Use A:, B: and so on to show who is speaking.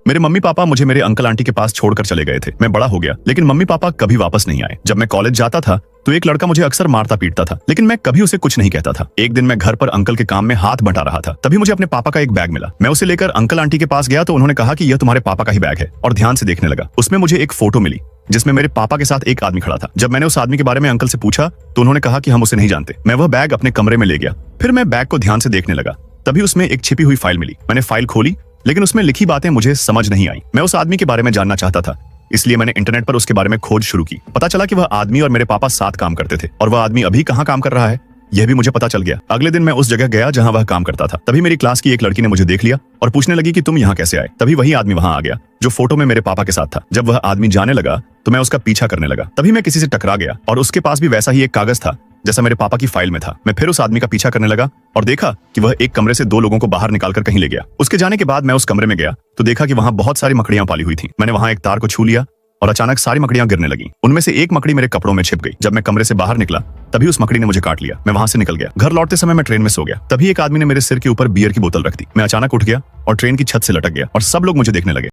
A: मेरे mummy papa मुझे मेरे अंकल आंटी के पास छोड़कर चले गए थे। मैं बड़ा हो गया, लेकिन मम्मी पापा कभी वापस नहीं आए। जब मैं कॉलेज जाता था तो एक लड़का मुझे अक्सर मारता पीटता था, लेकिन मैं कभी उसे कुछ नहीं कहता था। एक दिन मैं घर पर अंकल के काम में हाथ बटा रहा था, तभी मुझे अपने पापा का एक बैग मिला। मैं उसे लेकर अंकल आंटी के पास गया तो उन्होंने कहा कि यह तुम्हारे पापा का ही बैग है, और ध्यान से देखने लगा। उसमें मुझे एक फोटो मिली जिसमें मेरे पापा के साथ एक आदमी खड़ा था। जब मैंने उस आदमी के बारे में अंकल से पूछा तो उन्होंने कहा कि हम उसे नहीं जानते। मैं वह बैग अपने कमरे में ले गया। फिर मैं बैग को ध्यान से देखने लगा, तभी उसमें एक छिपी हुई फाइल मिली। मैंने फाइल खोली, लेकिन उसमें लिखी बातें मुझे समझ नहीं आई। मैं उस आदमी के बारे में जानना चाहता था, इसलिए मैंने इंटरनेट पर उसके बारे में खोज शुरू की। पता चला कि वह आदमी और मेरे पापा साथ काम करते थे, और वह आदमी अभी कहाँ काम कर रहा है यह भी मुझे पता चल गया। अगले दिन मैं उस जगह गया जहां वह काम करता था। तभी मेरी क्लास की एक लड़की ने मुझे देख लिया और पूछने लगी कि तुम यहाँ कैसे आए। तभी वही आदमी वहां आ गया जो फोटो में मेरे पापा के साथ था। जब वह आदमी जाने लगा तो मैं उसका पीछा करने लगा। तभी मैं किसी से टकरा गया और उसके पास भी वैसा ही एक कागज था जैसा मेरे पापा की फाइल में था। मैं फिर उस आदमी का पीछा करने लगा और देखा कि वह एक कमरे से दो लोगों को बाहर निकालकर कहीं ले गया। उसके जाने के बाद मैं उस कमरे में गया तो देखा कि वहां बहुत सारी मकड़ियां पाली हुई थी। मैंने वहां एक तार को छू लिया और अचानक सारी मकड़ियां गिरने लगी। उनमें से एक मकड़ी मेरे कपड़ों में छिप गई। जब मैं कमरे से बाहर निकला तभी उस मकड़ी ने मुझे काट लिया। मैं वहां से निकल गया। घर लौटते समय मैं ट्रेन में सो गया। तभी एक आदमी ने मेरे सिर के ऊपर बियर की बोतल रख दी। मैं अचानक उठ गया और ट्रेन की छत से लटक गया और सब लोग मुझे देखने लगे।